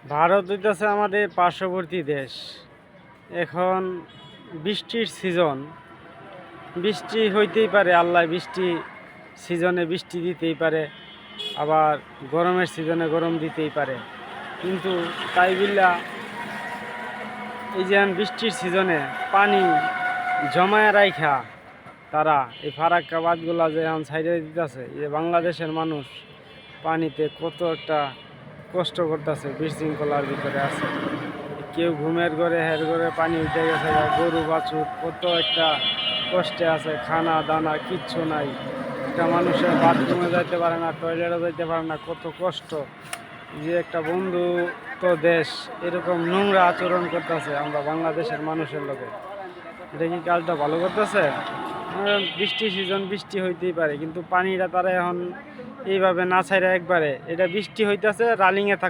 ভারত হইতেছে আমাদের পার্শ্ববর্তী দেশ। এখন বৃষ্টির সিজন, বৃষ্টি হইতেই পারে, আল্লাহ বৃষ্টি সিজনে বৃষ্টি দিতেই পারে, আবার গরমের সিজনে গরম দিতেই পারে। কিন্তু তাই বিল্লা এই যে বৃষ্টির সিজনে পানি জমায় রাইখা তারা এই ফারাক্কা বাঁধগুলা যে এখন সাইডে দিতেছে, যে বাংলাদেশের মানুষ পানিতে কত একটা কষ্ট করতেছে, বিশৃঙ্খলার ভিতরে আছে। কেউ ঘুমের ঘরে হের ঘরে পানি উঠে গেছে, গরু বাছুর কত একটা কষ্টে আছে, খানা দানা কিচ্ছু নাই। একটা মানুষের বাথরুমে যাইতে পারে না, টয়লেটে যাইতে পারে না, কত কষ্ট। যে একটা বন্ধু তো দেশ এরকম নোংরা আচরণ করতেছে আমরা বাংলাদেশের মানুষের লোকে, এটা কি কাজটা ভালো করতেছে? বৃষ্টি সিজন, বৃষ্টি হইতেই পারে, কিন্তু পানিটা তারা এখন এইভাবে না ছাইরা একবারে, এটা বৃষ্টি হইতেছে রালিংয়ে থাক